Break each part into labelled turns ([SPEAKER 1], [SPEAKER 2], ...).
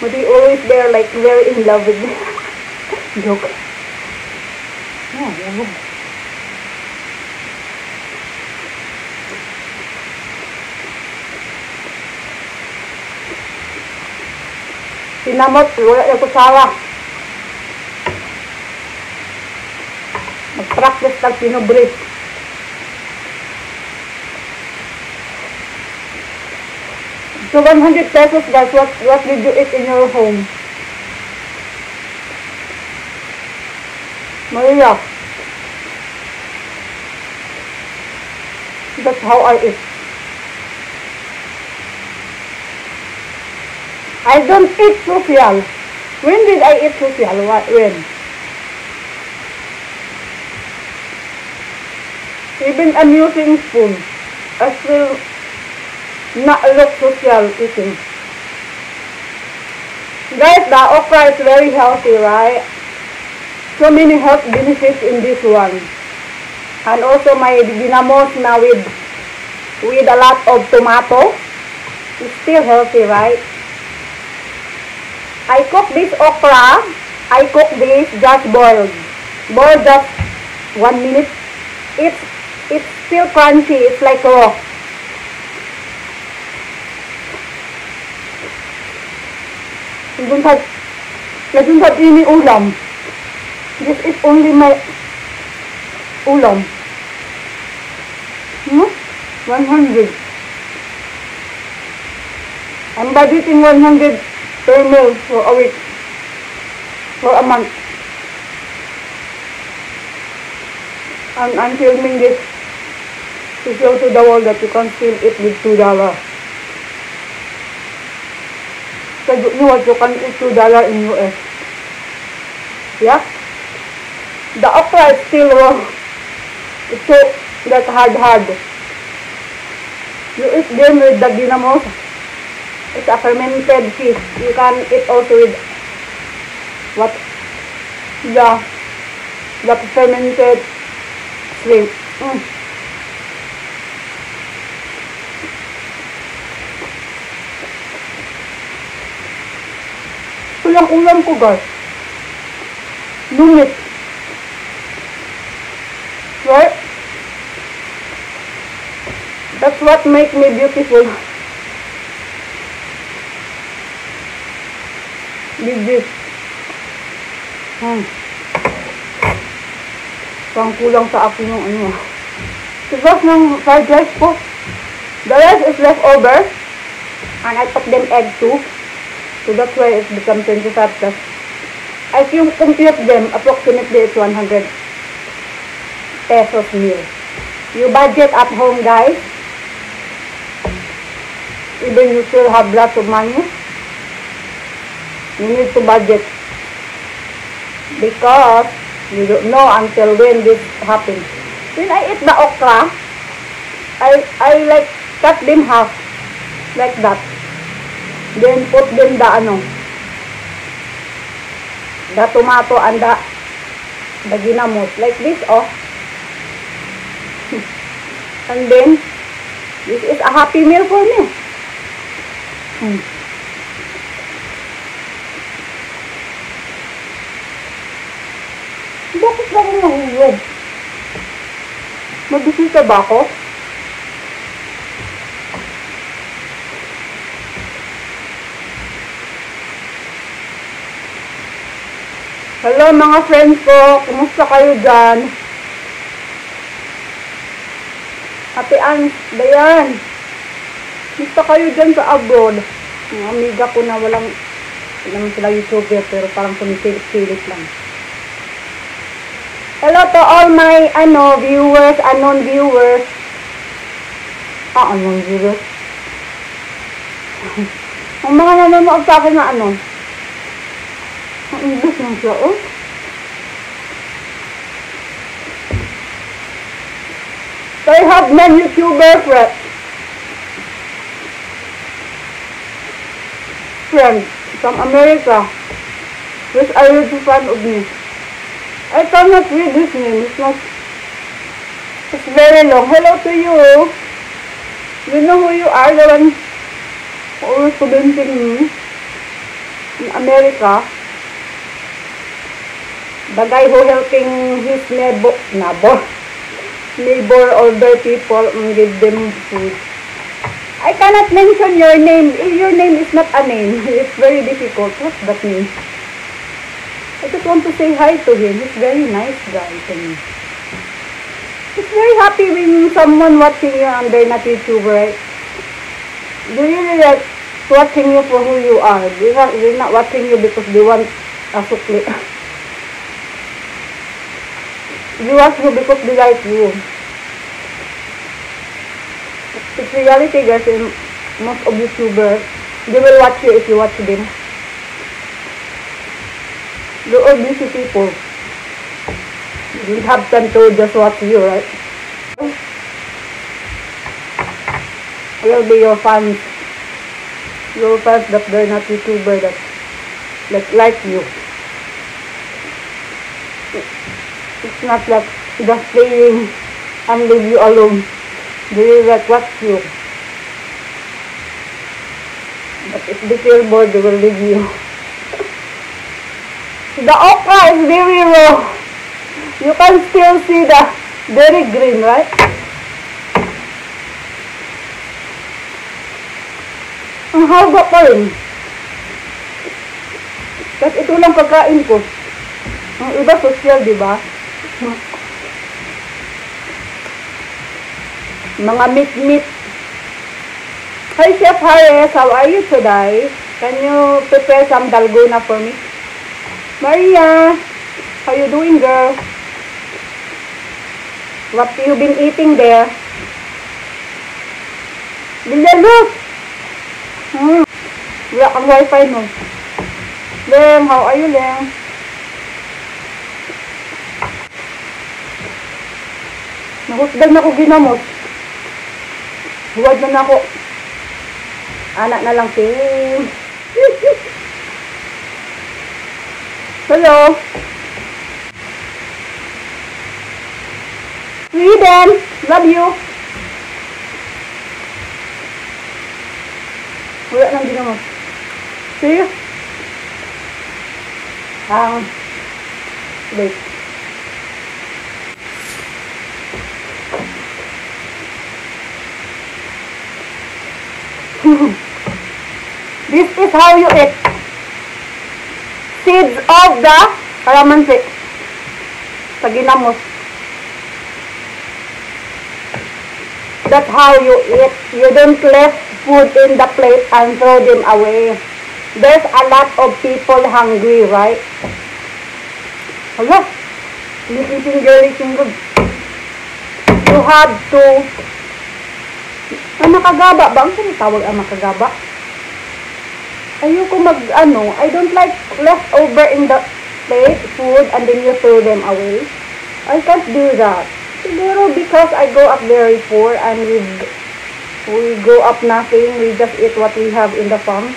[SPEAKER 1] But he always there like very in love with me. Joke. Yeah, yeah. Sinamot, wala na kutsara. Mag-practice ng pinobre. So 100 pesos guys, what did you eat in your home? Maria. That's how I eat. I don't eat social. When did I eat social? When? Even I'm using spoon, I still not look social eating. Guys, the okra is very healthy, right? So many health benefits in this one. And also my ginamos na with a lot of tomato. It's still healthy, right? I cook this okra. I cook this just boiled. Boiled just 1 minute. It's still crunchy. It's like raw. I don't have any ulam. This is only my ulam. 100. I'm budgeting 100 per meal for a week. For a month. And I'm filming this to show to the world that you can still eat with $2. So you know what, you can eat $2 in US. Yeah? The okra is still raw. It's so that hard. You eat them with the ginamos. It's a fermented fish. You can eat also with what? The fermented shrimp. Ulam ko guys. Lumit. Right? That's what makes me beautiful. With this. Pang kulang sa akin yung ano. Tapos ng fried rice ko. The rice is left over. And I put them egg too. So that's why it becomes 25 plus. If you compute them, approximately it's 100 pesos meal. You budget at home guys. Even you still have lots of money. You need to budget. Because you don't know until when this happens. When I eat the okra, I like cut them half. Like that. Then put them the tomato and the ginamos. Like this, oh. And then, this is a happy meal for me. Bakit ba ako nahulog? Magbisita ba ako? Hello mga friends ko, kumusta kayo dyan? Ate Ann, Dayan, kumusta kayo dyan sa abroad? Mga amiga ko na walang, hindi naman sila YouTuber pero parang sumisilip-silip lang. Hello to all my viewers, unknown viewers. Unknown viewers. Ang mga nanonood sa akin na ang English lang siya, oh. So I have non-YouTuber friend from America, which are you fan of me. I cannot read this name. It's very long. Hello to you. You know who you are, the one always commenting me. in America, the guy who helping his neighbor older people and give them food. I cannot mention your name. If your name is not a name, it's very difficult. What's that mean? I just want to say hi to him. He's very nice guy to me. He's very happy when someone watching you and they're not YouTuber, right? They really like watching you for who you are. They're not watching you because they want a sukli. They watch you because they like you. It's reality, guys, and most of YouTubers, they will watch you if you watch them. They're all busy people. You don't have time to just watch you, right? Will be your fans. Your fans that they're not YouTuber that like you. It's not like just playing and leave you alone. They will like watch you. But if they feel bored, they will leave you. The okra is very raw. You can still see the very green, right? Ang haba pa rin. Tapos ito lang pagkain ko. Ang iba social, di ba? Mga meat. Hi, Chef Harris. How are you today? Can you prepare some dalgona for me? Maria, how you doing, girl? What you been eating there? Look! Wala kang wifi mo. Leng, how are you, Leng? Nahusdag na ko ginamot. Huwag na ako. Anak na lang, Ting. Hello. Sweden, love you. Wala nang ginamot. See? Wait. This is how you eat. Seeds of the kalamansi. Sa ginamos. That's how you eat. You don't left food in the plate and throw them away. There's a lot of people hungry, right? Hello? Eating good. You have to... makagaba ba? Ang sinitawag ang makagaba? Ayoko I don't like leftover in the plate, food, and then you throw them away. I can't do that. Siguro because I go up very poor and we go up nothing. We just eat what we have in the farm.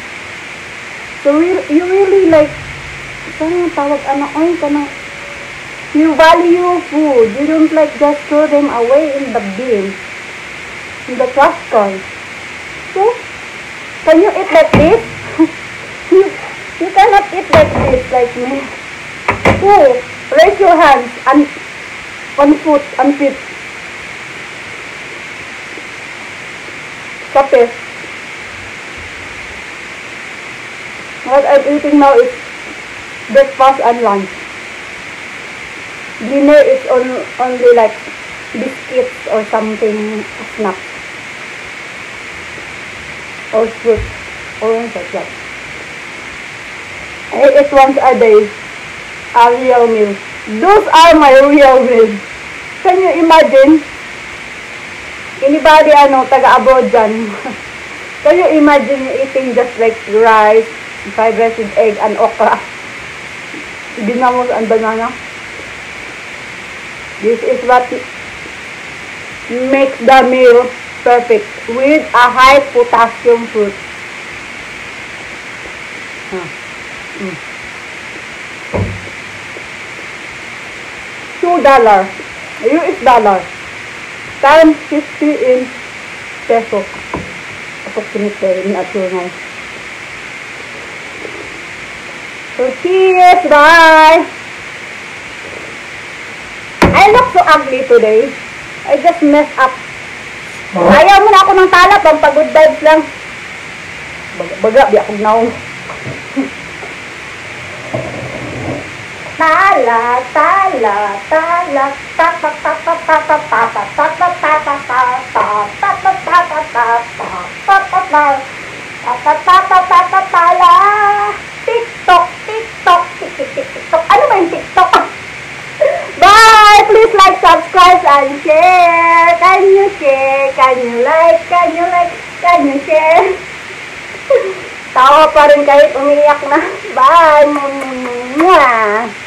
[SPEAKER 1] So you really like, saan yung tawag you value food. You don't like just throw them away in the bin, in the trash can. So, can you eat like this? You cannot eat like this, like me. So, raise your hands and on foot and feet. Kape. What I'm eating now is breakfast and lunch. Dinner is only like biscuits or something, snack. Or fruit. Or like that. I eat once a day. A real meal. Those are my real meals. Can you imagine? Anybody taga-abroad dyan? Can you imagine eating just like rice, fried rice with egg and okra? Ginamos and banana. This is what makes the meal perfect with a high potassium fruit. $2. US$ times 50 in peso. Approximately, not sure now. So, cheers! Bye! I look so ugly today. I just messed up. Ayaw mo na ako ng tala, pampagod vibes lang. Baga, di ako naong. Tala, tala, tala, tata, tata, tata, tata, tata, tata, tata, tala. TikTok, TikTok, TikTok. Ano ba yung TikTok? Bye! Please like, subscribe, and share. Can you share? Can you like? Can you like? Can you share? Tawa pa rin kahit umiiyak na. Bye! Mwah!